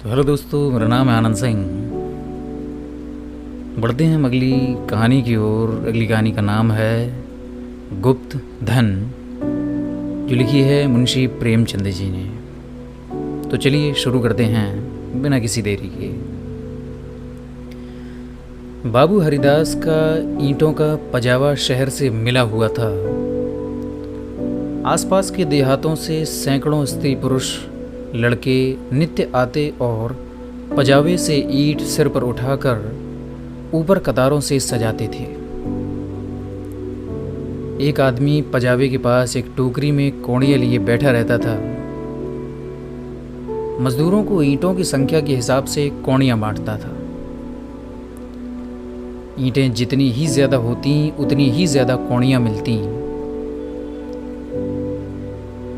तो हेलो दोस्तों, मेरा नाम है आनंद सिंह। बढ़ते हैं हम अगली कहानी की ओर। अगली कहानी का नाम है गुप्त धन, जो लिखी है मुंशी प्रेमचंद जी ने। तो चलिए शुरू करते हैं बिना किसी देरी के। बाबू हरिदास का ईंटों का पजावा शहर से मिला हुआ था। आसपास के देहातों से सैकड़ों स्त्री पुरुष लड़के नित्य आते और पजावे से ईंट सिर पर उठाकर ऊपर कतारों से सजाते थे। एक आदमी पजावे के पास एक टोकरी में कोड़ियाँ लिए बैठा रहता था। मजदूरों को ईंटों की संख्या के हिसाब से कोड़ियाँ बांटता था। ईंटें जितनी ही ज्यादा होती उतनी ही ज्यादा कोड़ियाँ मिलती।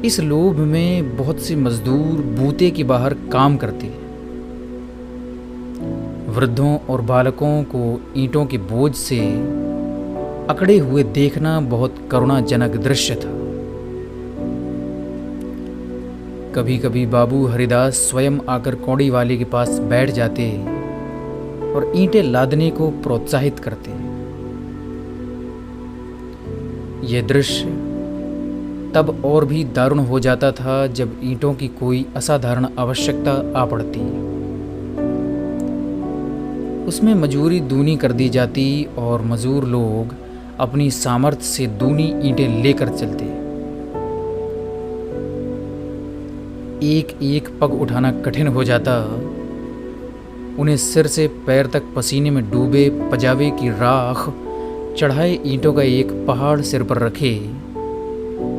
इस लोभ में बहुत से मजदूर बूते के बाहर काम करते। वृद्धों और बालकों को ईंटों के बोझ से अकड़े हुए देखना बहुत करुणाजनक दृश्य था। कभी कभी बाबू हरिदास स्वयं आकर कौड़ी वाले के पास बैठ जाते और ईंटें लादने को प्रोत्साहित करते। यह दृश्य तब और भी दारुण हो जाता था जब ईंटों की कोई असाधारण आवश्यकता आ पड़ती। उसमें मजूरी दूनी कर दी जाती और मजूर लोग अपनी सामर्थ्य से दूनी ईंटें लेकर चलते। एक एक पग उठाना कठिन हो जाता। उन्हें सिर से पैर तक पसीने में डूबे पजावे की राख चढ़ाए ईंटों का एक पहाड़ सिर पर रखे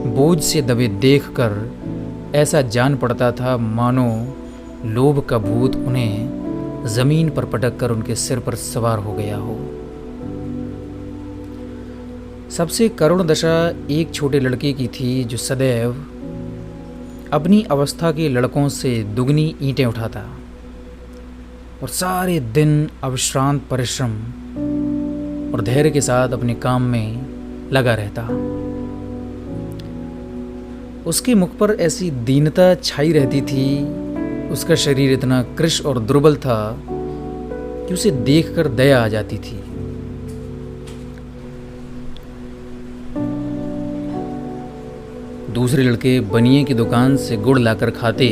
बोझ से दबे देखकर ऐसा जान पड़ता था मानो लोभ का भूत उन्हें जमीन पर पटक कर उनके सिर पर सवार हो गया हो। सबसे करुण दशा एक छोटे लड़के की थी जो सदैव अपनी अवस्था के लड़कों से दुगनी ईंटें उठाता और सारे दिन अविश्रांत परिश्रम और धैर्य के साथ अपने काम में लगा रहता। उसके मुख पर ऐसी दीनता छाई रहती थी। उसका शरीर इतना कृश और दुर्बल था कि उसे देखकर दया आ जाती थी। दूसरे लड़के बनिए की दुकान से गुड़ लाकर खाते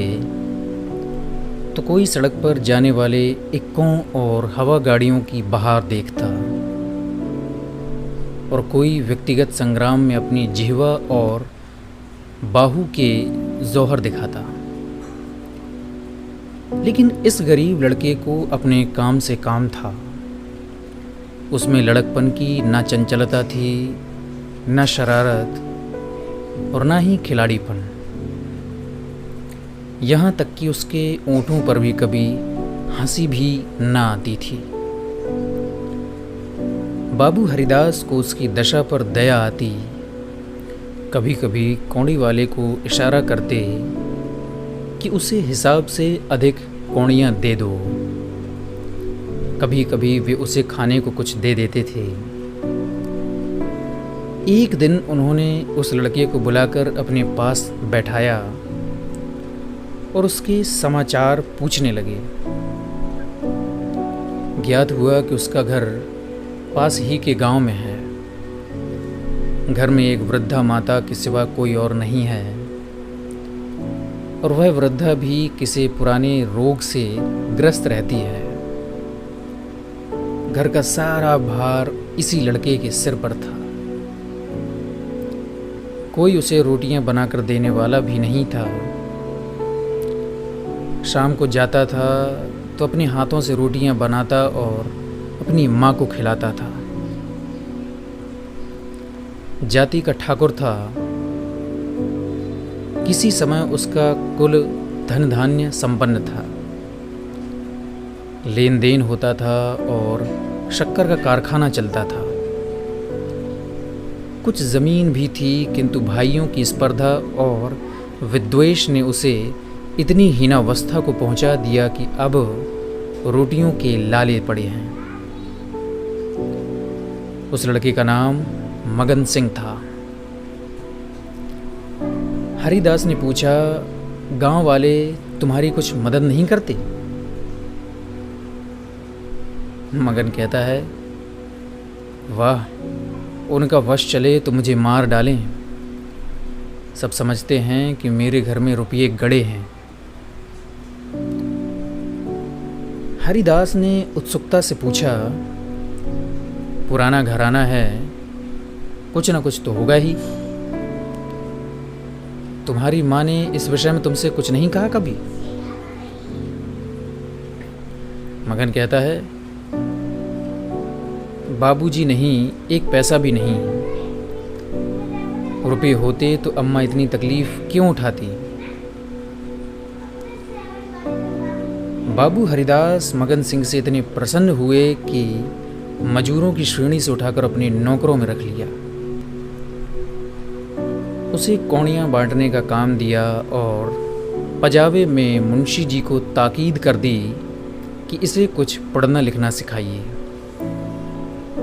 तो कोई सड़क पर जाने वाले इक्कों और हवा गाड़ियों की बहार देखता और कोई व्यक्तिगत संग्राम में अपनी जिह्वा और बाहु के जौहर दिखाता। लेकिन इस गरीब लड़के को अपने काम से काम था। उसमें लड़कपन की ना चंचलता थी, न शरारत और ना ही खिलाड़ीपन। यहाँ तक कि उसके ओंठों पर भी कभी हंसी भी ना आती थी। बाबू हरिदास को उसकी दशा पर दया आती। कभी कभी कौड़ी वाले को इशारा करते कि उसे हिसाब से अधिक कौड़ियाँ दे दो। कभी कभी वे उसे खाने को कुछ दे देते थे। एक दिन उन्होंने उस लड़के को बुलाकर अपने पास बैठाया और उसके समाचार पूछने लगे। ज्ञात हुआ कि उसका घर पास ही के गांव में है। घर में एक वृद्धा माता के सिवा कोई और नहीं है और वह वृद्धा भी किसी पुराने रोग से ग्रस्त रहती है। घर का सारा भार इसी लड़के के सिर पर था। कोई उसे रोटियां बनाकर देने वाला भी नहीं था। शाम को जाता था तो अपने हाथों से रोटियां बनाता और अपनी माँ को खिलाता था। जाति का ठाकुर था। किसी समय उसका कुल धन धान्य संपन्न था। लेन देन होता था और शक्कर का कारखाना चलता था। कुछ जमीन भी थी, किंतु भाइयों की स्पर्धा और विद्वेष ने उसे इतनी हीनावस्था को पहुंचा दिया कि अब रोटियों के लाले पड़े हैं। उस लड़के का नाम मगन सिंह था। हरिदास ने पूछा, गांव वाले तुम्हारी कुछ मदद नहीं करते? मगन कहता है, वाह, उनका वश चले तो मुझे मार डालें। सब समझते हैं कि मेरे घर में रुपये गड़े हैं। हरिदास ने उत्सुकता से पूछा, पुराना घराना है, कुछ ना कुछ तो होगा ही। तुम्हारी माँ ने इस विषय में तुमसे कुछ नहीं कहा कभी? मगन कहता है, बाबूजी नहीं, एक पैसा भी नहीं। रुपये होते तो अम्मा इतनी तकलीफ क्यों उठाती? बाबू हरिदास मगन सिंह से इतने प्रसन्न हुए कि मजूरों की श्रेणी से उठाकर अपने नौकरों में रख लिया। उसे कौड़ियाँ बांटने का काम दिया और पजावे में मुंशी जी को ताकीद कर दी कि इसे कुछ पढ़ना लिखना सिखाइए।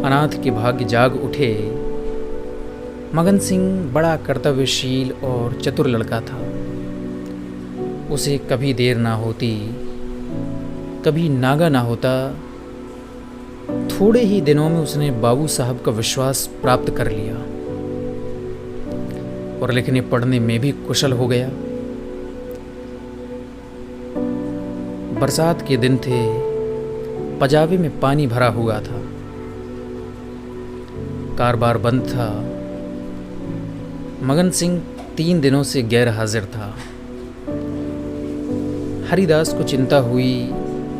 अनाथ के भाग्य जाग उठे। मगन सिंह बड़ा कर्तव्यशील और चतुर लड़का था। उसे कभी देर ना होती, कभी नागा ना होता। थोड़े ही दिनों में उसने बाबू साहब का विश्वास प्राप्त कर लिया और लिखने पढ़ने में भी कुशल हो गया। बरसात के दिन थे, पजावे में पानी भरा हुआ था, कारोबार बंद था। मगन सिंह 3 दिनों से गैर हाजिर था। हरिदास को चिंता हुई,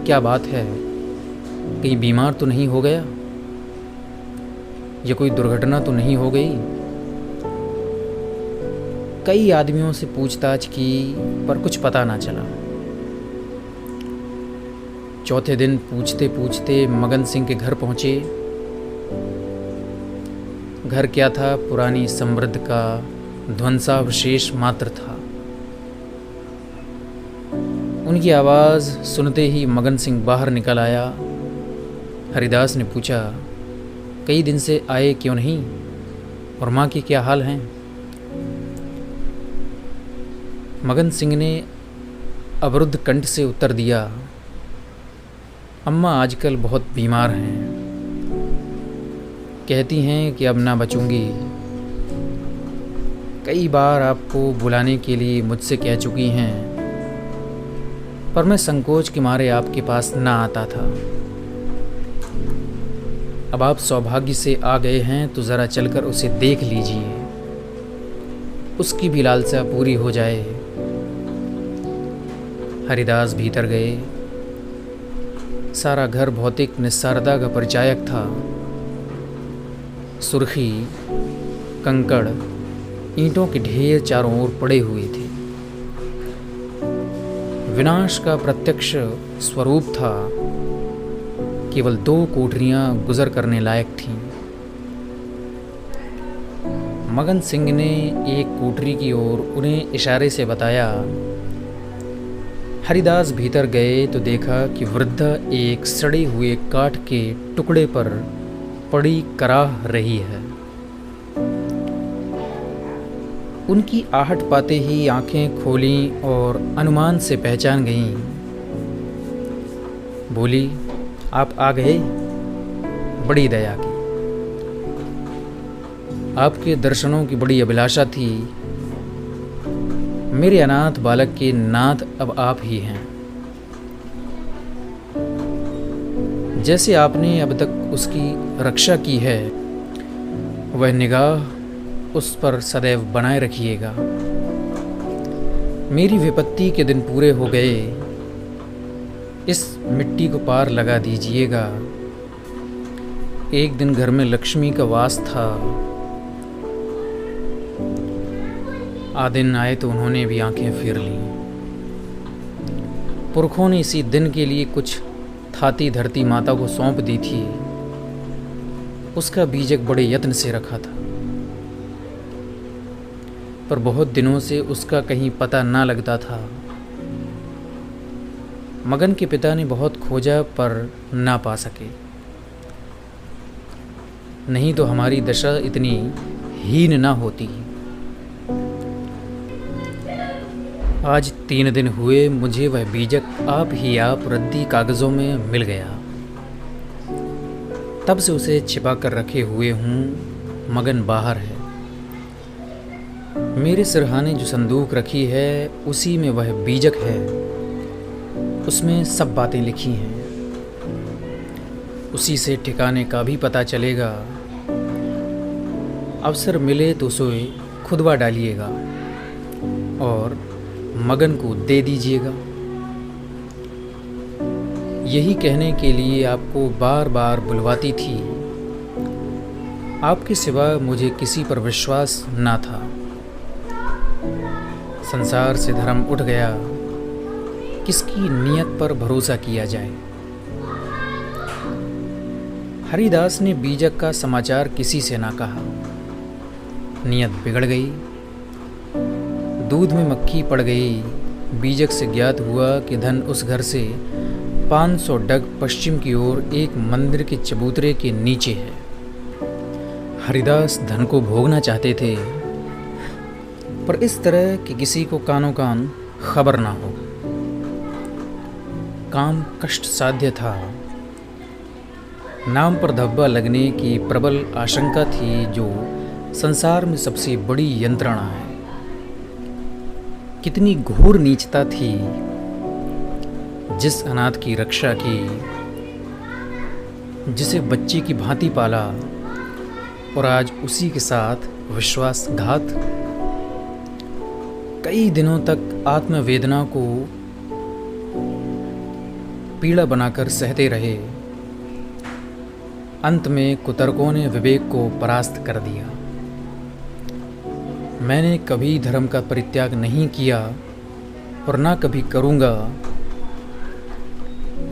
क्या बात है, कहीं बीमार तो नहीं हो गया या कोई दुर्घटना तो नहीं हो गई? कई आदमियों से पूछताछ की पर कुछ पता ना चला। चौथे दिन पूछते पूछते मगन सिंह के घर पहुंचे। घर क्या था, पुरानी समृद्ध का ध्वंसावशेष मात्र था। उनकी आवाज़ सुनते ही मगन सिंह बाहर निकल आया। हरिदास ने पूछा, कई दिन से आए क्यों नहीं और माँ के क्या हाल हैं? मगन सिंह ने अवरुद्ध कंठ से उत्तर दिया, अम्मा आजकल बहुत बीमार हैं, कहती हैं कि अब ना बचूंगी। कई बार आपको बुलाने के लिए मुझसे कह चुकी हैं, पर मैं संकोच के मारे आपके पास ना आता था। अब आप सौभाग्य से आ गए हैं तो ज़रा चलकर उसे देख लीजिए, उसकी भी लालसा पूरी हो जाए। हरिदास भीतर गए। सारा घर भौतिक निस्सारता का परिचायक था। सुर्खी, कंकड़, ईंटों के ढेर चारों ओर पड़े हुए थे। विनाश का प्रत्यक्ष स्वरूप था। केवल 2 कोठरियां गुजर करने लायक थीं। मगन सिंह ने एक कोठरी की ओर उन्हें इशारे से बताया। हरिदास भीतर गए तो देखा कि वृद्धा एक सड़े हुए काठ के टुकड़े पर पड़ी कराह रही है। उनकी आहट पाते ही आंखें खोलीं और अनुमान से पहचान गईं। बोली, आप आ गए, बड़ी दया की। आपके दर्शनों की बड़ी अभिलाषा थी। मेरे अनाथ बालक के नाथ अब आप ही हैं। जैसे आपने अब तक उसकी रक्षा की है, वह निगाह उस पर सदैव बनाए रखिएगा। मेरी विपत्ति के दिन पूरे हो गए, इस मिट्टी को पार लगा दीजिएगा। एक दिन घर में लक्ष्मी का वास था। आदिन आए तो उन्होंने भी आंखें फेर लीं। पुरखों ने इसी दिन के लिए कुछ थाती धरती माता को सौंप दी थी। उसका बीजक बड़े यत्न से रखा था, पर बहुत दिनों से उसका कहीं पता ना लगता था। मगन के पिता ने बहुत खोजा पर ना पा सके। नहीं तो हमारी दशा इतनी हीन ना होती। आज 3 दिन हुए मुझे वह बीजक आप ही आप रद्दी कागज़ों में मिल गया। तब से उसे छिपा कर रखे हुए हूँ, मगन बाहर है। मेरे सिरहाने जो संदूक रखी है, उसी में वह बीजक है, उसमें सब बातें लिखी हैं। उसी से ठिकाने का भी पता चलेगा। अवसर मिले तो उसे खुदवा डालिएगा और मगन को दे दीजिएगा। यही कहने के लिए आपको बार बार बुलवाती थी। आपके सिवा मुझे किसी पर विश्वास ना था। संसार से धर्म उठ गया, किसकी नियत पर भरोसा किया जाए। हरिदास ने बीजक का समाचार किसी से ना कहा। नियत बिगड़ गई, दूध में मक्खी पड़ गई। बीजक से ज्ञात हुआ कि धन उस घर से 500 डग पश्चिम की ओर एक मंदिर के चबूतरे के नीचे है। हरिदास धन को भोगना चाहते थे, पर इस तरह कि किसी को कानो कान खबर ना हो। काम कष्ट साध्य था। नाम पर धब्बा लगने की प्रबल आशंका थी, जो संसार में सबसे बड़ी यंत्रणा है। कितनी घोर नीचता थी जिस अनाथ की रक्षा की, जिसे बच्चे की भांति पाला, और आज उसी के साथ विश्वासघात। कई दिनों तक आत्मवेदना को पीड़ा बनाकर सहते रहे। अंत में कुतर्कों ने विवेक को परास्त कर दिया। मैंने कभी धर्म का परित्याग नहीं किया और ना कभी करूँगा।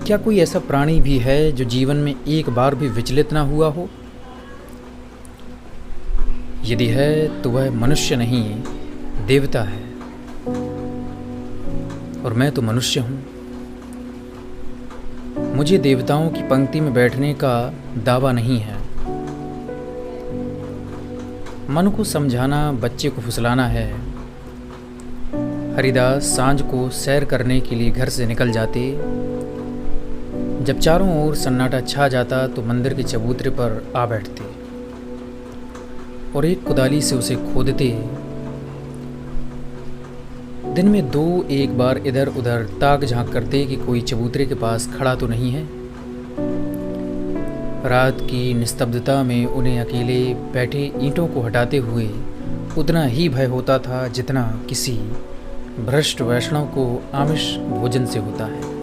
क्या कोई ऐसा प्राणी भी है जो जीवन में एक बार भी विचलित ना हुआ हो? यदि है तो वह मनुष्य नहीं, देवता है। और मैं तो मनुष्य हूँ। मुझे देवताओं की पंक्ति में बैठने का दावा नहीं है। मन को समझाना, बच्चे को फुसलाना है। हरिदास सांझ को सैर करने के लिए घर से निकल जाते। जब चारों ओर सन्नाटा छा जाता तो मंदिर के चबूतरे पर आ बैठते और एक कुदाली से उसे खोदते। दिन में 2-1 बार इधर उधर ताक झांक करते कि कोई चबूतरे के पास खड़ा तो नहीं है। रात की निस्तब्धता में उन्हें अकेले बैठे ईंटों को हटाते हुए उतना ही भय होता था जितना किसी भ्रष्ट वैष्णव को आमिष भोजन से होता है।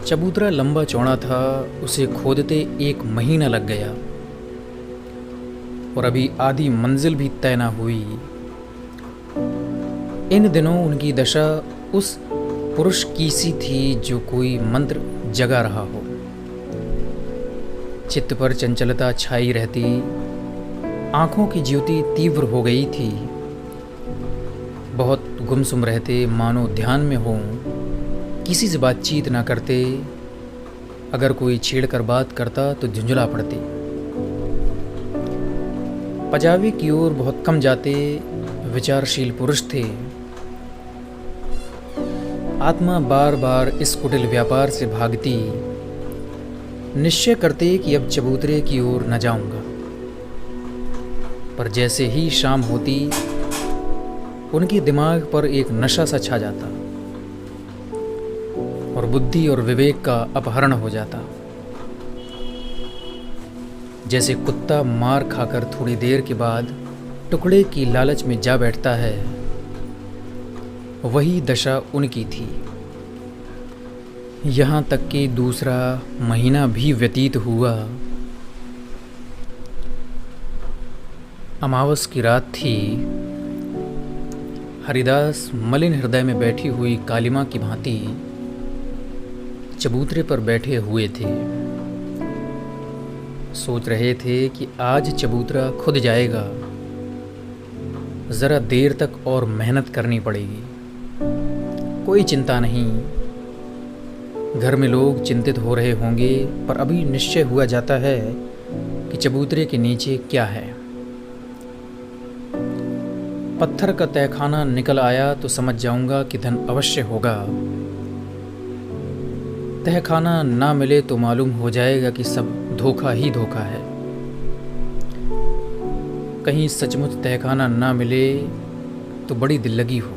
चबूतरा लंबा चौड़ा था, उसे खोदते 1 महीना लग गया और अभी आधी मंजिल भी तय न हुई। इन दिनों उनकी दशा उस पुरुष की सी थी जो कोई मंत्र जगा रहा हो। चित्त पर चंचलता छाई रहती, आंखों की ज्योति तीव्र हो गई थी। बहुत गुमसुम रहते, मानो ध्यान में हों, किसी से बातचीत ना करते। अगर कोई छेड़ कर बात करता तो झुंझला पड़ते। पजावे की ओर बहुत कम जाते। विचारशील पुरुष थे। आत्मा बार बार इस कुटिल व्यापार से भागती। निश्चय करते कि अब चबूतरे की ओर न जाऊंगा, पर जैसे ही शाम होती उनके दिमाग पर एक नशा सा छा जाता और बुद्धि और विवेक का अपहरण हो जाता। जैसे कुत्ता मार खाकर थोड़ी देर के बाद टुकड़े की लालच में जा बैठता है, वही दशा उनकी थी। यहाँ तक कि दूसरा महीना भी व्यतीत हुआ। अमावस की रात थी। हरिदास मलिन हृदय में बैठी हुई कालिमा की भांति चबूतरे पर बैठे हुए थे। सोच रहे थे कि आज चबूतरा खुद जाएगा, ज़रा देर तक और मेहनत करनी पड़ेगी। कोई चिंता नहीं, घर में लोग चिंतित हो रहे होंगे, पर अभी निश्चय हुआ जाता है कि चबूतरे के नीचे क्या है। पत्थर का तहखाना निकल आया तो समझ जाऊंगा कि धन अवश्य होगा। तहखाना ना मिले तो मालूम हो जाएगा कि सब धोखा ही धोखा है। कहीं सचमुच तहखाना ना मिले तो बड़ी दिल्लगी हो।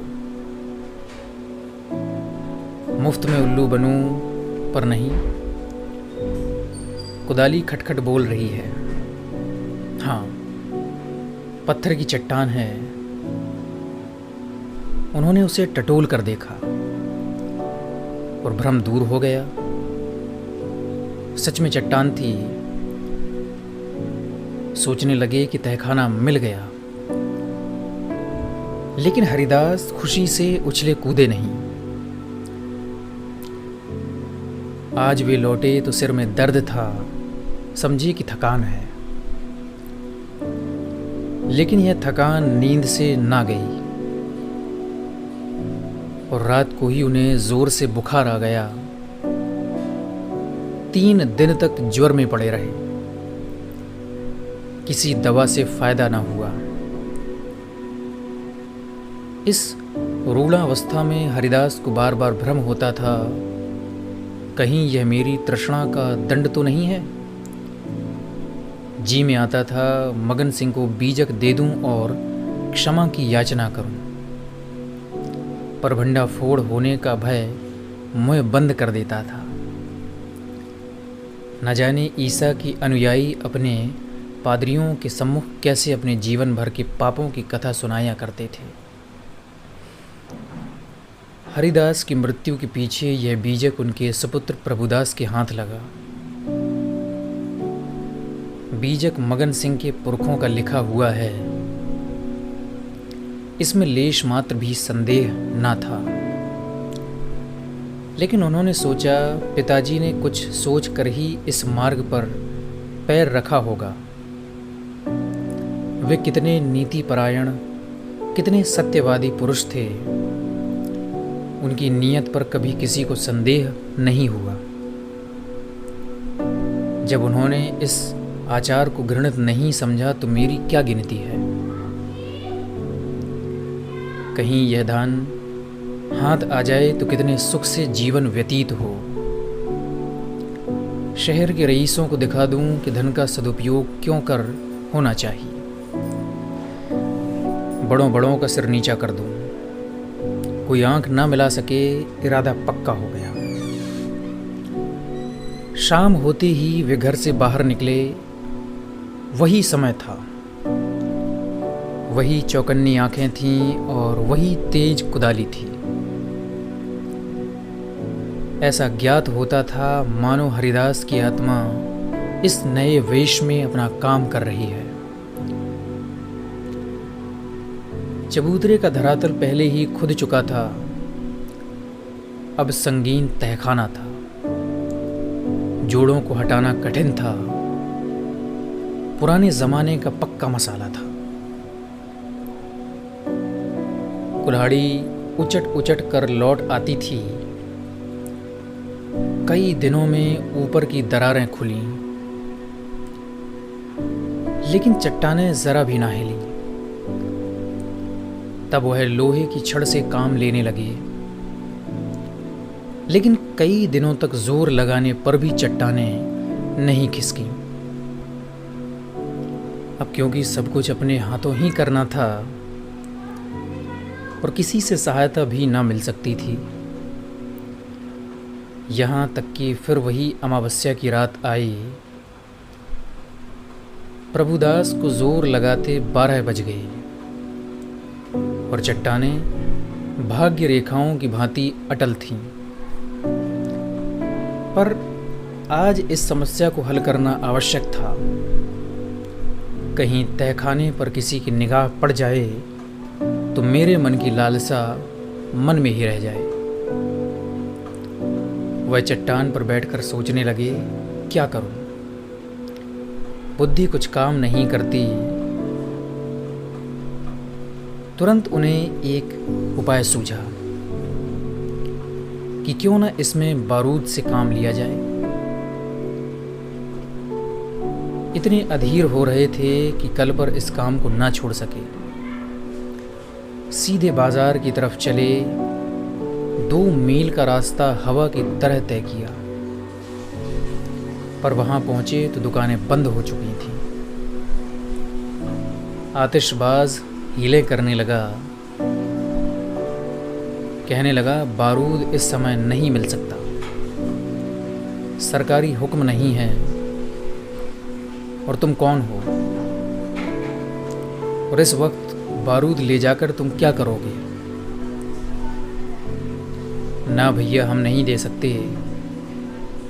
मुफ्त में उल्लू बनूं पर नहीं। कुदाली खटखट बोल रही है। हाँ, पत्थर की चट्टान है। उन्होंने उसे टटोल कर देखा और भ्रम दूर हो गया। सच में चट्टान थी। सोचने लगे कि तहखाना मिल गया। लेकिन हरिदास खुशी से उछले कूदे नहीं। आज वे लौटे तो सिर में दर्द था, समझे कि थकान है। लेकिन यह थकान नींद से ना गई और रात को ही उन्हें जोर से बुखार आ गया। 3 दिन तक ज्वर में पड़े रहे। किसी दवा से फायदा ना हुआ। इस रूढ़ावस्था में हरिदास को बार बार भ्रम होता था, कहीं यह मेरी तृष्णा का दंड तो नहीं है। जी में आता था मगन सिंह को बीजक दे दूं और क्षमा की याचना करूं, पर भंडाफोड़ होने का भय मुंह बंद कर देता था। न जाने ईसा की अनुयायी अपने पादरियों के सम्मुख कैसे अपने जीवन भर के पापों की कथा सुनाया करते थे। हरिदास की मृत्यु के पीछे यह बीजक उनके सुपुत्र प्रभुदास के हाथ लगा। बीजक मगन सिंह के पुरखों का लिखा हुआ है। इसमें लेश मात्र भी संदेह ना था। लेकिन उन्होंने सोचा पिताजी ने कुछ सोच कर ही इस मार्ग पर पैर रखा होगा। वे कितने नीतिपरायण, कितने सत्यवादी पुरुष थे। उनकी नीयत पर कभी किसी को संदेह नहीं हुआ। जब उन्होंने इस आचार को घृणित नहीं समझा तो मेरी क्या गिनती है। कहीं यह दान हाथ आ जाए तो कितने सुख से जीवन व्यतीत हो। शहर के रईसों को दिखा दूं कि धन का सदुपयोग क्यों कर होना चाहिए। बड़ों बड़ों का सिर नीचा कर दूं। कोई आंख ना मिला सके, इरादा पक्का हो गया। शाम होते ही वे घर से बाहर निकले। वही समय था, वही चौकन्नी आंखें थीं और वही तेज कुदाली थी। ऐसा ज्ञात होता था मानो हरिदास की आत्मा इस नए वेश में अपना काम कर रही है। चबूतरे का धरातल पहले ही खुद चुका था। अब संगीन तहखाना था। जोड़ों को हटाना कठिन था। पुराने जमाने का पक्का मसाला था। कुल्हाड़ी उचट उचट कर लौट आती थी। कई दिनों में ऊपर की दरारें खुली, लेकिन चट्टानें जरा भी ना हिली। तब वह लोहे की छड़ से काम लेने लगे। लेकिन कई दिनों तक जोर लगाने पर भी चट्टानें नहीं खिसकी। अब क्योंकि सब कुछ अपने हाथों ही करना था और किसी से सहायता भी ना मिल सकती थी। यहाँ तक कि फिर वही अमावस्या की रात आई। प्रभुदास को जोर लगाते 12 बज गए और चट्टानें भाग्य रेखाओं की भांति अटल थीं। पर आज इस समस्या को हल करना आवश्यक था। कहीं तहखाने पर किसी की निगाह पड़ जाए तो मेरे मन की लालसा मन में ही रह जाए। वह चट्टान पर बैठकर सोचने लगे, क्या करूं? बुद्धि कुछ काम नहीं करती। तुरंत उन्हें एक उपाय सूझा कि क्यों न इसमें बारूद से काम लिया जाए। इतने अधीर हो रहे थे कि कल पर इस काम को ना छोड़ सके। सीधे बाजार की तरफ चले। 2 मील का रास्ता हवा की तरह तय किया। पर वहाँ पहुँचे तो दुकानें बंद हो चुकी थीं। आतिशबाज हीले करने लगा, कहने लगा बारूद इस समय नहीं मिल सकता, सरकारी हुक्म नहीं है। और तुम कौन हो और इस वक्त बारूद ले जाकर तुम क्या करोगे? ना भैया, हम नहीं दे सकते।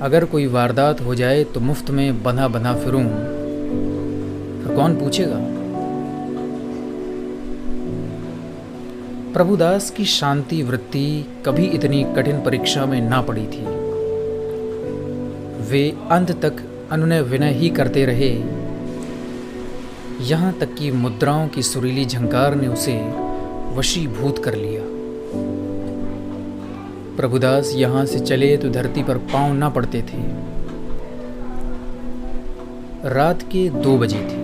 अगर कोई वारदात हो जाए तो मुफ्त में बंधा बंधा फिरूं, फिर कौन पूछेगा? प्रभुदास की शांति वृत्ति कभी इतनी कठिन परीक्षा में ना पड़ी थी। वे अंत तक अनुनय विनय ही करते रहे, यहाँ तक कि मुद्राओं की सुरीली झंकार ने उसे वशीभूत कर लिया। प्रभुदास यहाँ से चले तो धरती पर पांव ना पड़ते थे। रात के 2 बजे थे।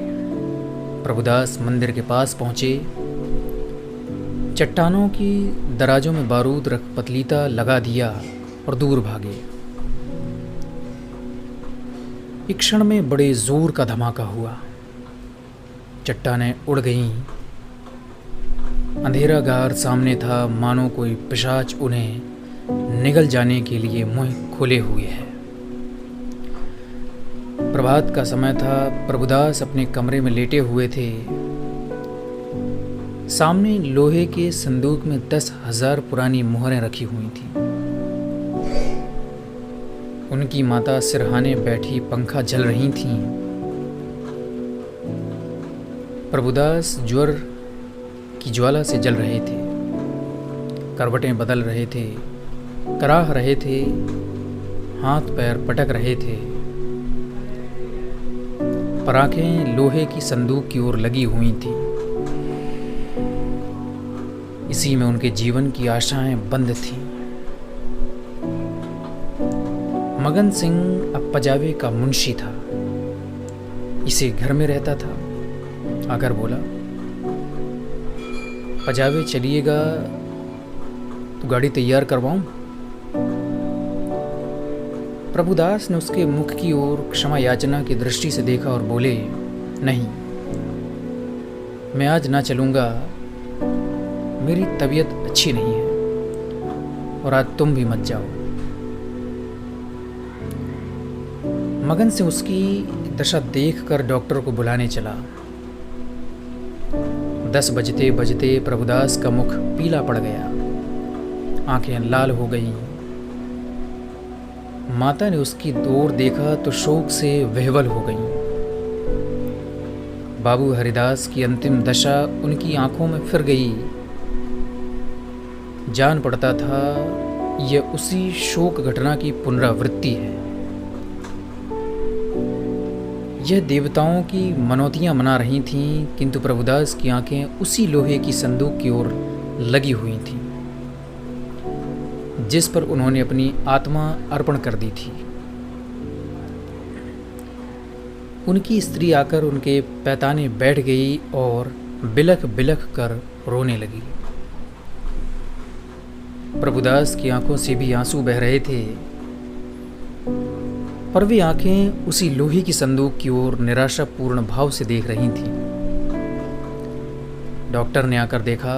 प्रभुदास मंदिर के पास पहुँचे। चट्टानों की दराजों में बारूद रख पतलीता लगा दिया और दूर भागे। एक क्षण में बड़े जोर का धमाका हुआ। चट्टानें उड़ गईं। अंधेरा गार सामने था, मानो कोई पिशाच उन्हें निगल जाने के लिए मुंह खोले हुए है। प्रभात का समय था। प्रभुदास अपने कमरे में लेटे हुए थे। सामने लोहे के संदूक में 10,000 पुरानी मोहरें रखी हुई थीं। उनकी माता सिरहाने बैठी पंखा झल रही थीं। प्रभुदास ज्वर की ज्वाला से जल रहे थे। करवटें बदल रहे थे, कराह रहे थे, हाथ पैर पटक रहे थे, पर आंखें लोहे की संदूक की ओर लगी हुई थीं। इसी में उनके जीवन की आशाएं बंद थीं। मगन सिंह अब पजावे का मुंशी था। इसे घर में रहता था। आकर बोला, पजावे चलिएगा तो गाड़ी तैयार करवाऊं? प्रभुदास ने उसके मुख की ओर क्षमा याचना की दृष्टि से देखा और बोले, नहीं, मैं आज ना चलूंगा। मेरी तबीयत अच्छी नहीं है और आज तुम भी मत जाओ। मगन से उसकी दशा देखकर डॉक्टर को बुलाने चला। 10 बजते बजते प्रभुदास का मुख पीला पड़ गया, आंखें लाल हो गईं। माता ने उसकी ओर देखा तो शोक से विह्वल हो गईं। बाबू हरिदास की अंतिम दशा उनकी आंखों में फिर गई। जान पड़ता था यह उसी शोक घटना की पुनरावृत्ति है। यह देवताओं की मनौतियां मना रही थीं, किंतु प्रभुदास की आंखें उसी लोहे की संदूक की ओर लगी हुई थीं जिस पर उन्होंने अपनी आत्मा अर्पण कर दी थी। उनकी स्त्री आकर उनके पैताने बैठ गई और बिलख बिलख कर रोने लगी। प्रभुदास की आंखों से भी आंसू बह रहे थे, पर वे आंखें उसी लोहे की संदूक की ओर निराशापूर्ण भाव से देख रही थीं। डॉक्टर ने आकर देखा,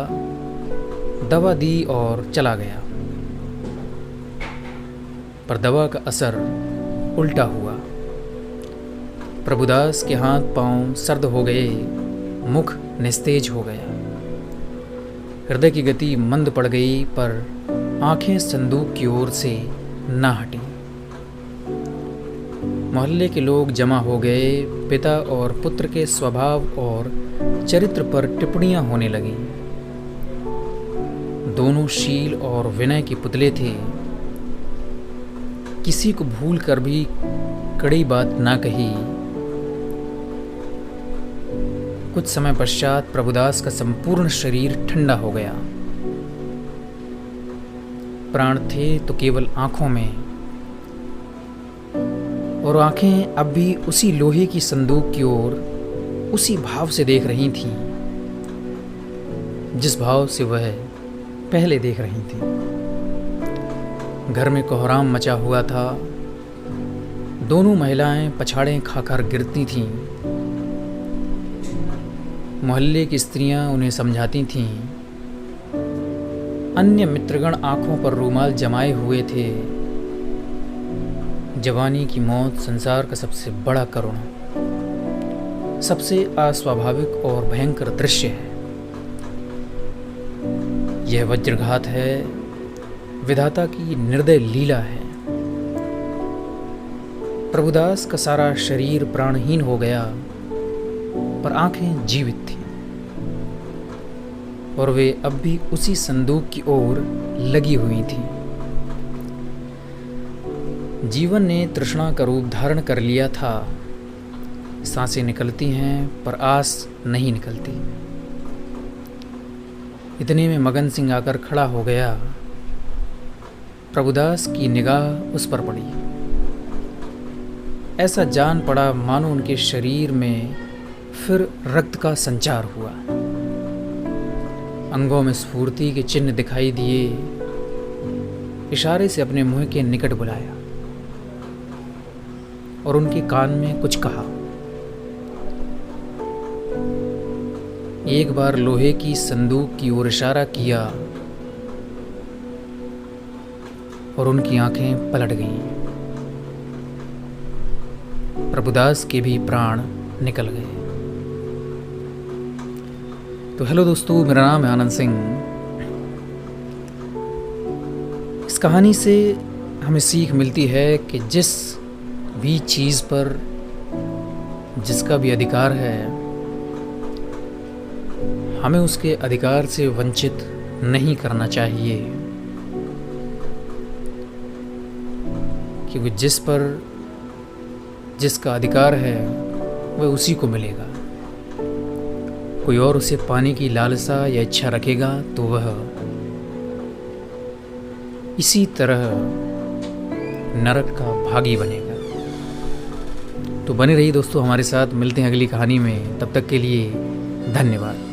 दवा दी और चला गया, पर दवा का असर उल्टा हुआ। प्रभुदास के हाथ पांव सर्द हो गए, मुख निस्तेज हो गया, हृदय की गति मंद पड़ गई, पर आंखें संदूक की ओर से ना हटी। मोहल्ले के लोग जमा हो गए। पिता और पुत्र के स्वभाव और चरित्र पर टिप्पणियां होने लगीं। दोनों शील और विनय के पुतले थे। किसी को भूल कर भी कड़ी बात ना कही। कुछ समय पश्चात प्रभुदास का संपूर्ण शरीर ठंडा हो गया। प्राण थे तो केवल आंखों में, और आंखें अब भी उसी लोहे की संदूक की ओर उसी भाव से देख रही थीं जिस भाव से वह पहले देख रही थीं। घर में कोहराम मचा हुआ था। दोनों महिलाएं पछाड़ें खाकर गिरती थीं। मोहल्ले की स्त्रियां उन्हें समझाती थीं। अन्य मित्रगण आंखों पर रूमाल जमाए हुए थे। जवानी की मौत संसार का सबसे बड़ा करुण, सबसे अस्वाभाविक और भयंकर दृश्य है। यह वज्रघात है, विधाता की निर्दय लीला है। प्रभुदास का सारा शरीर प्राणहीन हो गया, पर आंखें जीवित थीं और वे अब भी उसी संदूक की ओर लगी हुई थीं। जीवन ने तृष्णा का रूप धारण कर लिया था। सांसें निकलती हैं पर आस नहीं निकलती। इतने में मगन सिंह आकर खड़ा हो गया। प्रभुदास की निगाह उस पर पड़ी। ऐसा जान पड़ा मानो उनके शरीर में फिर रक्त का संचार हुआ। अंगों में स्फूर्ति के चिन्ह दिखाई दिए। इशारे से अपने मुंह के निकट बुलाया और उनके कान में कुछ कहा। एक बार लोहे की संदूक की ओर इशारा किया और उनकी आंखें पलट गईं। प्रभुदास के भी प्राण निकल गए। तो हेलो दोस्तों, मेरा नाम है आनंद सिंह। इस कहानी से हमें सीख मिलती है कि जिस भी चीज़ पर जिसका भी अधिकार है, हमें उसके अधिकार से वंचित नहीं करना चाहिए, क्योंकि जिस पर जिसका अधिकार है वह उसी को मिलेगा। कोई और उसे पाने की लालसा या इच्छा रखेगा तो वह इसी तरह नरक का भागी बनेगा। तो बने रहिए दोस्तों हमारे साथ। मिलते हैं अगली कहानी में। तब तक के लिए धन्यवाद।